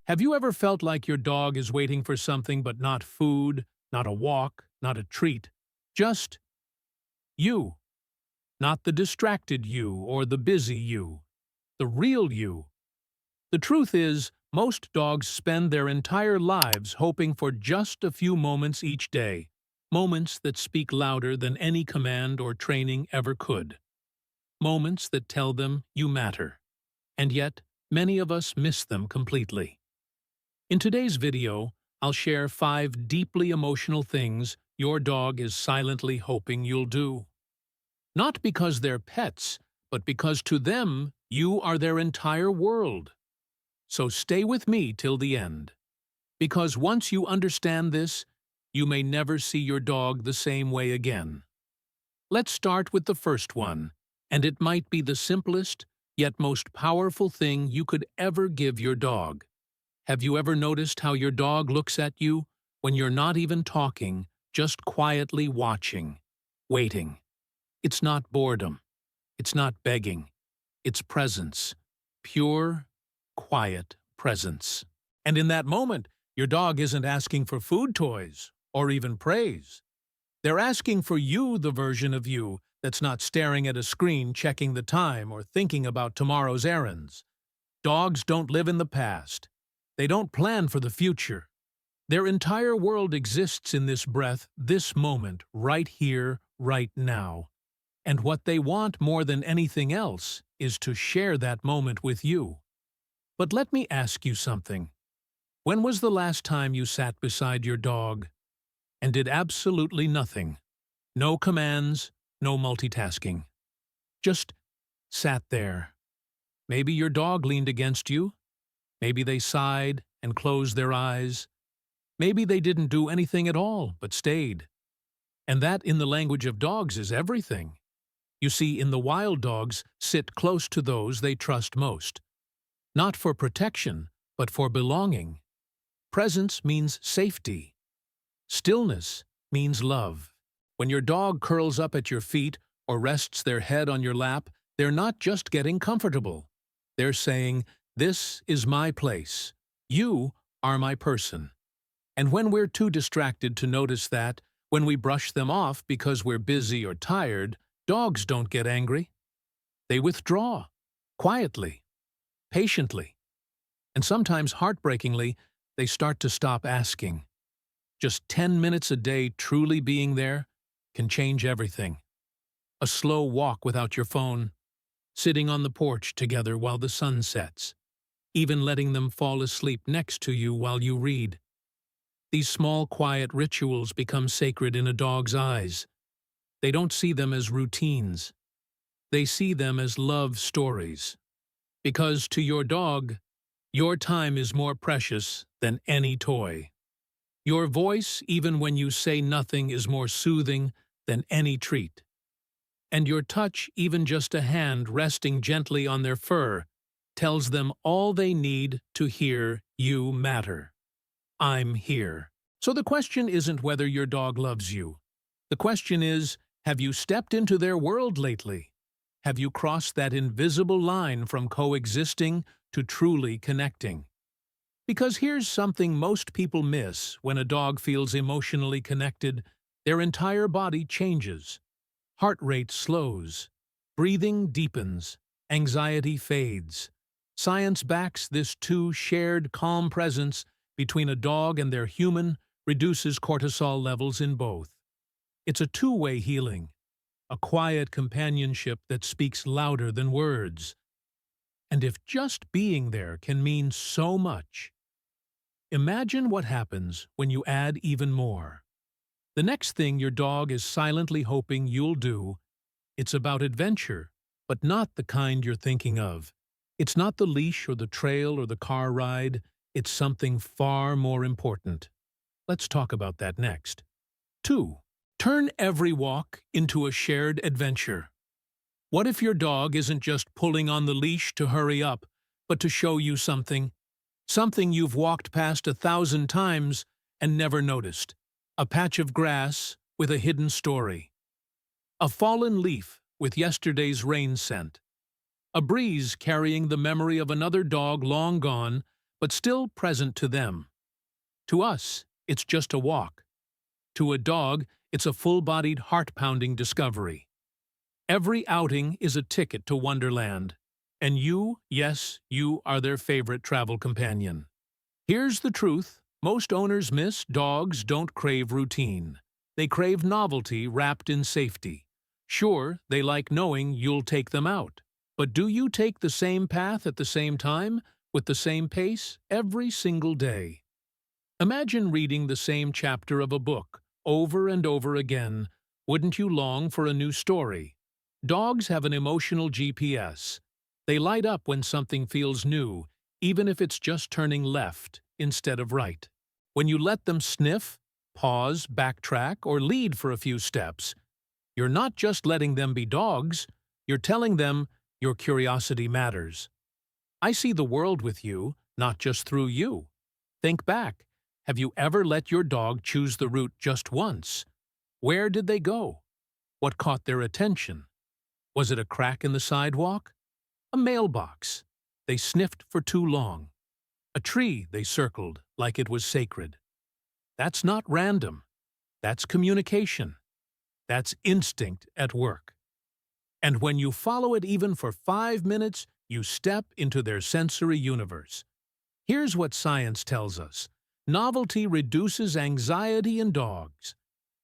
Have you ever felt like your dog is waiting for something but not food, not a walk, not a treat? Just you. Not the distracted you or the busy you. The real you. The truth is, most dogs spend their entire lives hoping for just a few moments each day. Moments that speak louder than any command or training ever could. Moments that tell them you matter. And yet, many of us miss them completely. In today's video, I'll share 5 deeply emotional things your dog is silently hoping you'll do. Not because they're pets, but because to them, you are their entire world. So stay with me till the end. Because once you understand this, you may never see your dog the same way again. Let's start with the first one, and it might be the simplest, yet most powerful thing you could ever give your dog. Have you ever noticed how your dog looks at you when you're not even talking, just quietly watching, waiting? It's not boredom. It's not begging. It's presence. Pure, quiet presence. And in that moment, your dog isn't asking for food toys or even praise. They're asking for you, the version of you that's not staring at a screen checking the time or thinking about tomorrow's errands. Dogs don't live in the past. They don't plan for the future. Their entire world exists in this breath, this moment, right here, right now. And what they want more than anything else is to share that moment with you. But let me ask you something. When was the last time you sat beside your dog and did absolutely nothing? No commands, no multitasking. Just sat there. Maybe your dog leaned against you. Maybe they sighed and closed their eyes. Maybe they didn't do anything at all, but stayed. And that, in the language of dogs, is everything. You see, in the wild, dogs sit close to those they trust most. Not for protection, but for belonging. Presence means safety. Stillness means love. When your dog curls up at your feet or rests their head on your lap, they're not just getting comfortable. They're saying, "This is my place. You are my person." And when we're too distracted to notice that, when we brush them off because we're busy or tired, dogs don't get angry. They withdraw, quietly, patiently. And sometimes heartbreakingly, they start to stop asking. Just 10 minutes a day truly being there can change everything. A slow walk without your phone, sitting on the porch together while the sun sets, even letting them fall asleep next to you while you read. These small, quiet rituals become sacred in a dog's eyes. They don't see them as routines. They see them as love stories. Because to your dog, your time is more precious than any toy. Your voice, even when you say nothing, is more soothing than any treat. And your touch, even just a hand resting gently on their fur, tells them all they need to hear you matter. I'm here. So the question isn't whether your dog loves you. The question is, have you stepped into their world lately? Have you crossed that invisible line from coexisting to truly connecting? Because here's something most people miss: when a dog feels emotionally connected, their entire body changes. Heart rate slows, breathing deepens, anxiety fades. Science backs this too. Shared calm presence between a dog and their human reduces cortisol levels in both. It's a two-way healing, a quiet companionship that speaks louder than words. And if just being there can mean so much, imagine what happens when you add even more. The next thing your dog is silently hoping you'll do, it's about adventure, but not the kind you're thinking of. It's not the leash or the trail or the car ride. It's something far more important. Let's talk about that next. 2. Turn every walk into a shared adventure. What if your dog isn't just pulling on the leash to hurry up, but to show you something? Something you've walked past 1,000 times and never noticed. A patch of grass with a hidden story. A fallen leaf with yesterday's rain scent. A breeze carrying the memory of another dog long gone, but still present to them. To us, it's just a walk. To a dog, it's a full-bodied, heart-pounding discovery. Every outing is a ticket to Wonderland. And you, yes, you are their favorite travel companion. Here's the truth. Most owners miss dogs don't crave routine. They crave novelty wrapped in safety. Sure, they like knowing you'll take them out. But do you take the same path at the same time, with the same pace, every single day? Imagine reading the same chapter of a book, over and over again. Wouldn't you long for a new story? Dogs have an emotional GPS. They light up when something feels new, even if it's just turning left instead of right. When you let them sniff, pause, backtrack, or lead for a few steps, you're not just letting them be dogs, you're telling them your curiosity matters. I see the world with you, not just through you. Think back. Have you ever let your dog choose the route just once? Where did they go? What caught their attention? Was it a crack in the sidewalk? A mailbox they sniffed for too long? A tree they circled like it was sacred? That's not random. That's communication. That's instinct at work. And when you follow it even for 5 minutes, you step into their sensory universe. Here's what science tells us. Novelty reduces anxiety in dogs.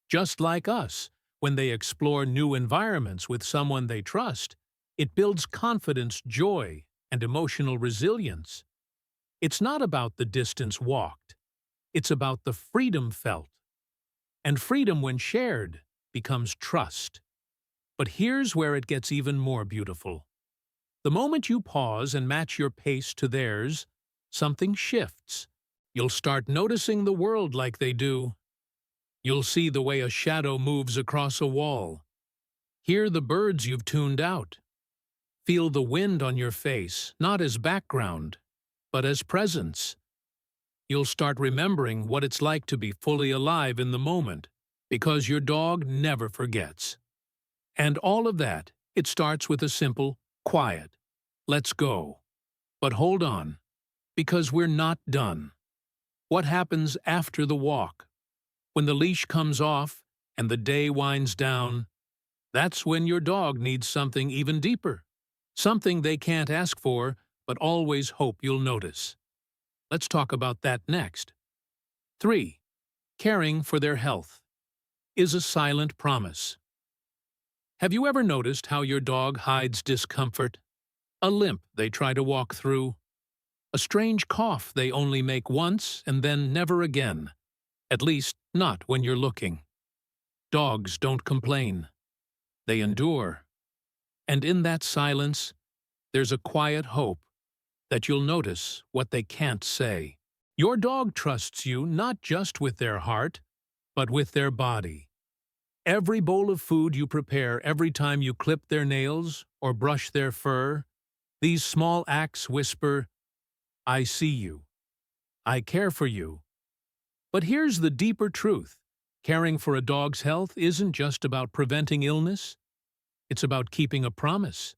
Just like us, when they explore new environments with someone they trust, it builds confidence, joy, and emotional resilience. It's not about the distance walked. It's about the freedom felt. And freedom, when shared, becomes trust. But here's where it gets even more beautiful. The moment you pause and match your pace to theirs, something shifts. You'll start noticing the world like they do. You'll see the way a shadow moves across a wall. Hear the birds you've tuned out. Feel the wind on your face, not as background, but as presence. You'll start remembering what it's like to be fully alive in the moment, because your dog never forgets. And all of that, it starts with a simple, quiet, let's go. But hold on, because we're not done. What happens after the walk? When the leash comes off and the day winds down, that's when your dog needs something even deeper. Something they can't ask for, but always hope you'll notice. Let's talk about that next. 3. Caring for their health is a silent promise. Have you ever noticed how your dog hides discomfort? A limp they try to walk through? A strange cough they only make once and then never again? At least, not when you're looking. Dogs don't complain. They endure. And in that silence, there's a quiet hope that you'll notice what they can't say. Your dog trusts you not just with their heart, but with their body. Every bowl of food you prepare, every time you clip their nails or brush their fur, these small acts whisper, I see you. I care for you. But here's the deeper truth. Caring for a dog's health isn't just about preventing illness. It's about keeping a promise.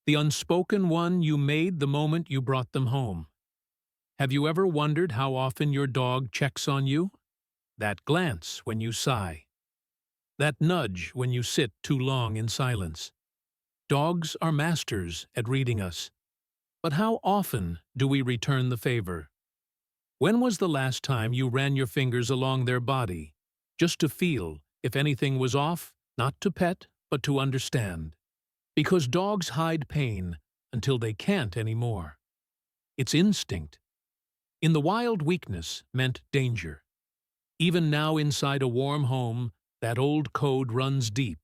The unspoken one you made the moment you brought them home. Have you ever wondered how often your dog checks on you? That glance when you sigh. That nudge when you sit too long in silence. Dogs are masters at reading us. But how often do we return the favor? When was the last time you ran your fingers along their body, just to feel if anything was off, not to pet, but to understand? Because dogs hide pain until they can't anymore. It's instinct. In the wild, weakness meant danger. Even now inside a warm home, that old code runs deep.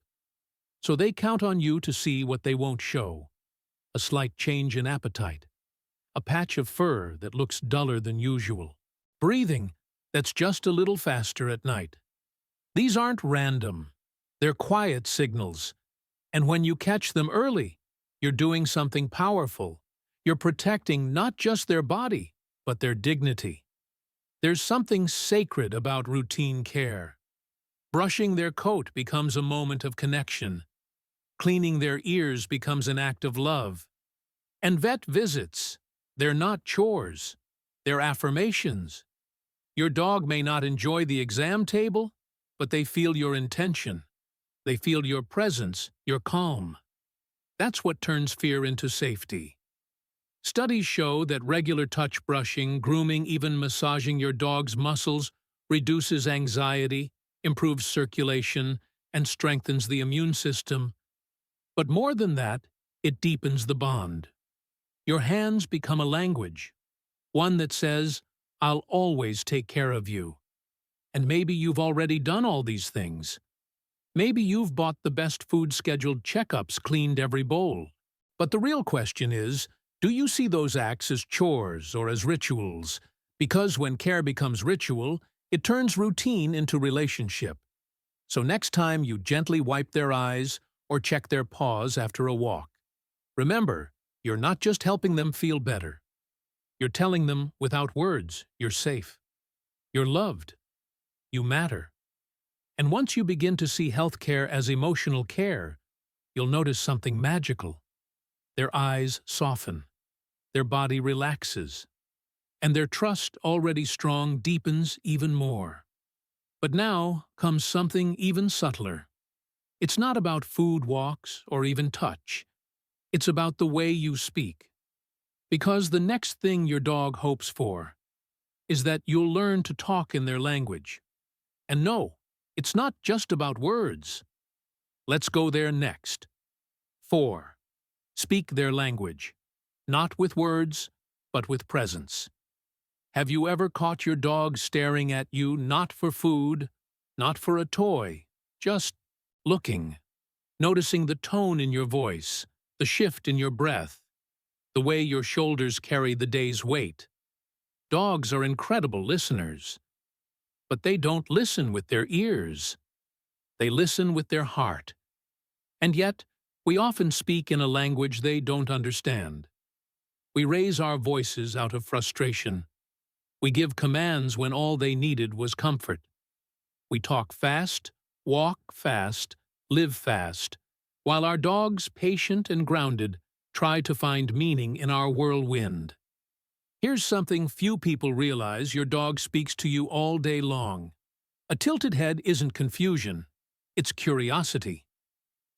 So they count on you to see what they won't show. A slight change in appetite. A patch of fur that looks duller than usual. Breathing that's just a little faster at night. These aren't random. They're quiet signals. And when you catch them early, you're doing something powerful. You're protecting not just their body, but their dignity. There's something sacred about routine care. Brushing their coat becomes a moment of connection. Cleaning their ears becomes an act of love. And vet visits, they're not chores. They're affirmations. Your dog may not enjoy the exam table, but they feel your intention. They feel your presence, your calm. That's what turns fear into safety. Studies show that regular touch brushing, grooming, even massaging your dog's muscles reduces anxiety, improves circulation, and strengthens the immune system. But more than that, it deepens the bond. Your hands become a language, one that says, "I'll always take care of you." And maybe you've already done all these things. Maybe you've bought the best food, scheduled checkups, cleaned every bowl. But the real question is, do you see those acts as chores or as rituals? Because when care becomes ritual, it turns routine into relationship. So next time you gently wipe their eyes or check their paws after a walk, remember, you're not just helping them feel better. You're telling them without words, you're safe. You're loved. You matter. And once you begin to see healthcare as emotional care, you'll notice something magical. Their eyes soften, their body relaxes, and their trust, already strong, deepens even more. But now comes something even subtler. It's not about food walks or even touch. It's about the way you speak. Because the next thing your dog hopes for is that you'll learn to talk in their language. And no, it's not just about words. Let's go there next. 4. Speak their language. Not with words, but with presence. Have you ever caught your dog staring at you, not for food, not for a toy, just looking, noticing the tone in your voice, the shift in your breath, the way your shoulders carry the day's weight? Dogs are incredible listeners. But they don't listen with their ears. They listen with their heart. And yet, we often speak in a language they don't understand. We raise our voices out of frustration. We give commands when all they needed was comfort. We talk fast, walk fast, live fast, while our dogs, patient and grounded, try to find meaning in our whirlwind. Here's something few people realize: your dog speaks to you all day long. A tilted head isn't confusion, it's curiosity.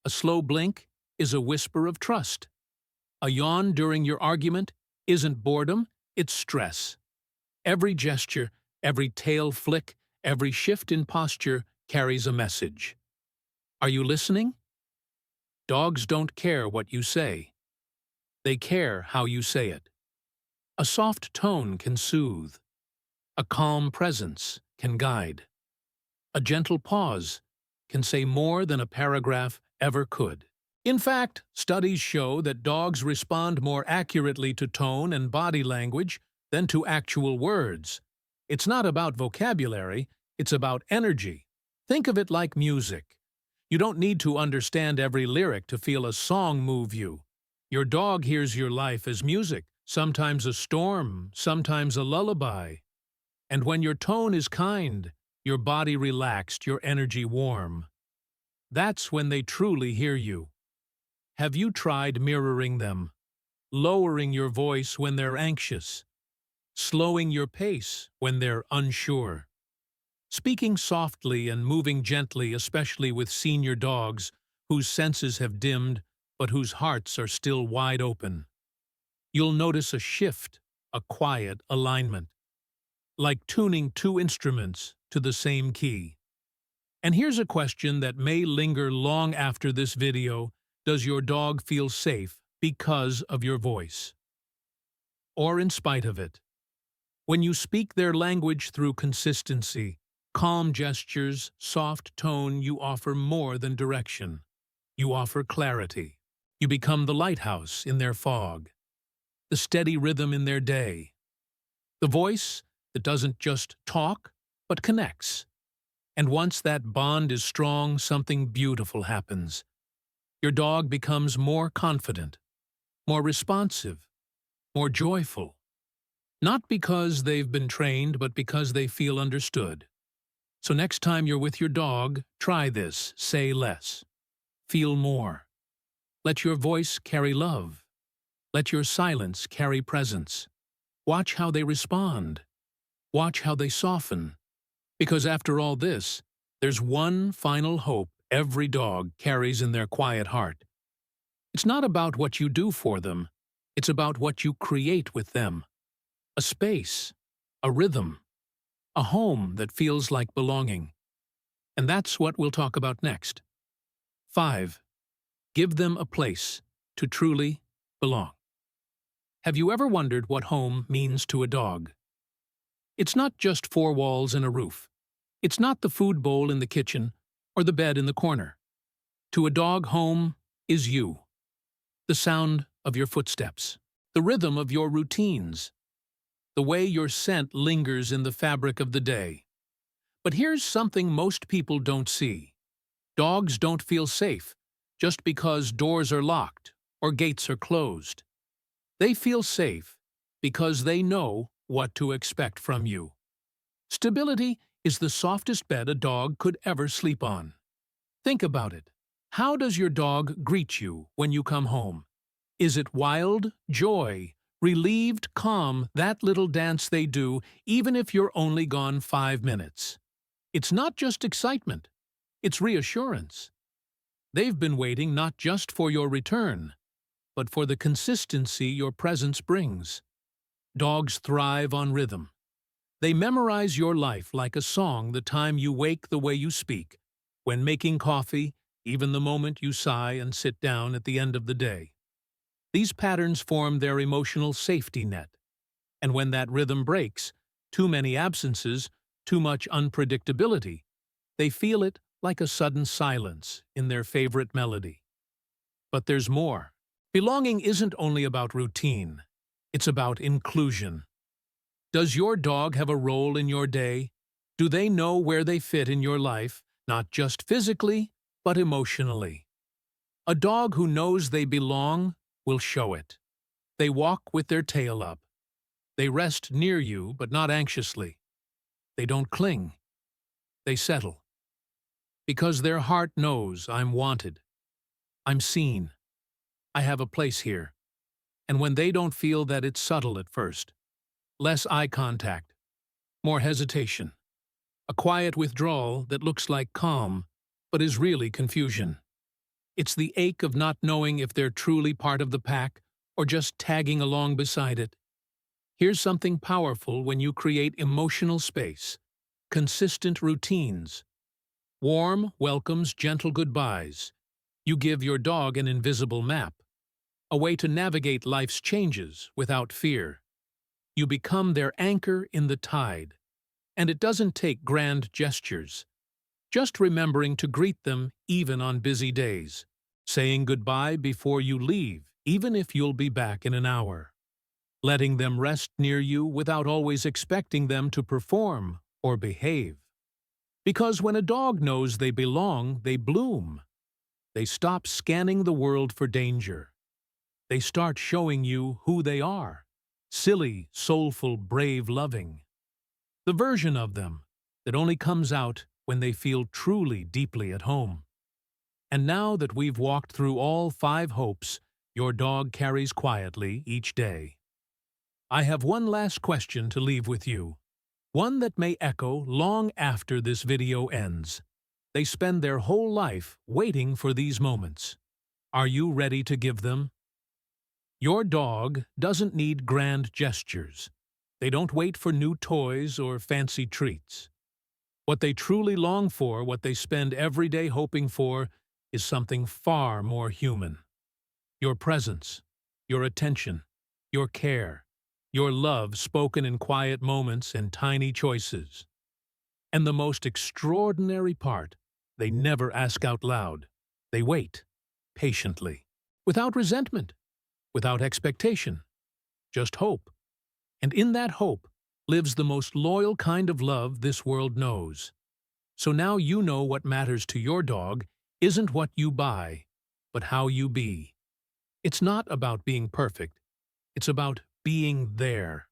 A slow blink is a whisper of trust. A yawn during your argument isn't boredom, it's stress. Every gesture, every tail flick, every shift in posture carries a message. Are you listening? Dogs don't care what you say. They care how you say it. A soft tone can soothe. A calm presence can guide. A gentle pause can say more than a paragraph ever could. In fact, studies show that dogs respond more accurately to tone and body language than to actual words. It's not about vocabulary, it's about energy. Think of it like music. You don't need to understand every lyric to feel a song move you. Your dog hears your life as music, sometimes a storm, sometimes a lullaby. And when your tone is kind, your body relaxed, your energy warm, that's when they truly hear you. Have you tried mirroring them? Lowering your voice when they're anxious? Slowing your pace when they're unsure? Speaking softly and moving gently, especially with senior dogs whose senses have dimmed but whose hearts are still wide open. You'll notice a shift, a quiet alignment, like tuning two instruments to the same key. And here's a question that may linger long after this video: does your dog feel safe because of your voice? Or in spite of it? When you speak their language through consistency, calm gestures, soft tone, you offer more than direction. You offer clarity. You become the lighthouse in their fog, the steady rhythm in their day, the voice that doesn't just talk, but connects. And once that bond is strong, something beautiful happens. Your dog becomes more confident, more responsive, more joyful. Not because they've been trained, but because they feel understood. So next time you're with your dog, try this: say less. Feel more. Let your voice carry love. Let your silence carry presence. Watch how they respond. Watch how they soften. Because after all this, there's one final hope every dog carries in their quiet heart. It's not about what you do for them. It's about what you create with them. A space, a rhythm, a home that feels like belonging. And that's what we'll talk about next. 5. Give them a place to truly belong. Have you ever wondered what home means to a dog? It's not just four walls and a roof. It's not the food bowl in the kitchen or the bed in the corner. To a dog, home is you. The sound of your footsteps, the rhythm of your routines, the way your scent lingers in the fabric of the day. But here's something most people don't see. Dogs don't feel safe just because doors are locked or gates are closed. They feel safe because they know what to expect from you. Stability is the softest bed a dog could ever sleep on. Think about it. How does your dog greet you when you come home? Is it wild, joy, relieved, calm, that little dance they do, even if you're only gone 5 minutes? It's not just excitement, it's reassurance. They've been waiting not just for your return, but for the consistency your presence brings. Dogs thrive on rhythm. They memorize your life like a song, the time you wake, the way you speak, when making coffee, even the moment you sigh and sit down at the end of the day. These patterns form their emotional safety net. And when that rhythm breaks, too many absences, too much unpredictability, they feel it like a sudden silence in their favorite melody. But there's more. Belonging isn't only about routine. It's about inclusion. Does your dog have a role in your day? Do they know where they fit in your life, not just physically, but emotionally? A dog who knows they belong will show it. They walk with their tail up. They rest near you, but not anxiously. They don't cling. They settle. Because their heart knows I'm wanted. I'm seen. I have a place here. And when they don't feel that, it's subtle at first. Less eye contact, more hesitation, a quiet withdrawal that looks like calm, but is really confusion. It's the ache of not knowing if they're truly part of the pack or just tagging along beside it. Here's something powerful when you create emotional space, consistent routines, warm welcomes, gentle goodbyes. You give your dog an invisible map, a way to navigate life's changes without fear. You become their anchor in the tide. And it doesn't take grand gestures. Just remembering to greet them even on busy days. Saying goodbye before you leave, even if you'll be back in an hour. Letting them rest near you without always expecting them to perform or behave. Because when a dog knows they belong, they bloom. They stop scanning the world for danger. They start showing you who they are. Silly, soulful, brave, loving. The version of them that only comes out when they feel truly deeply at home. And now that we've walked through all 5 hopes your dog carries quietly each day, I have one last question to leave with you. One that may echo long after this video ends. They spend their whole life waiting for these moments. Are you ready to give them? Your dog doesn't need grand gestures. They don't wait for new toys or fancy treats. What they truly long for, what they spend every day hoping for, is something far more human. Your presence, your attention, your care, your love spoken in quiet moments and tiny choices. And the most extraordinary part, they never ask out loud. They wait, patiently, without resentment, without expectation, just hope. And in that hope lives the most loyal kind of love this world knows. So now you know what matters to your dog isn't what you buy, but how you be. It's not about being perfect. It's about being there,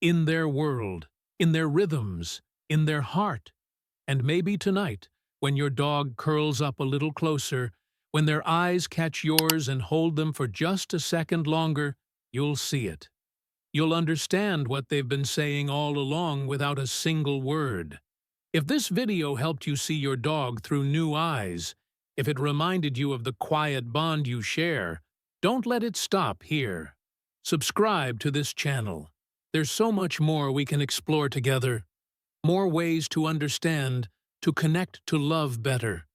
in their world, in their rhythms, in their heart. And maybe tonight, when your dog curls up a little closer, when their eyes catch yours and hold them for just a second longer, you'll see it. You'll understand what they've been saying all along without a single word. If this video helped you see your dog through new eyes, if it reminded you of the quiet bond you share, don't let it stop here. Subscribe to this channel. There's so much more we can explore together. More ways to understand, to connect, to love better.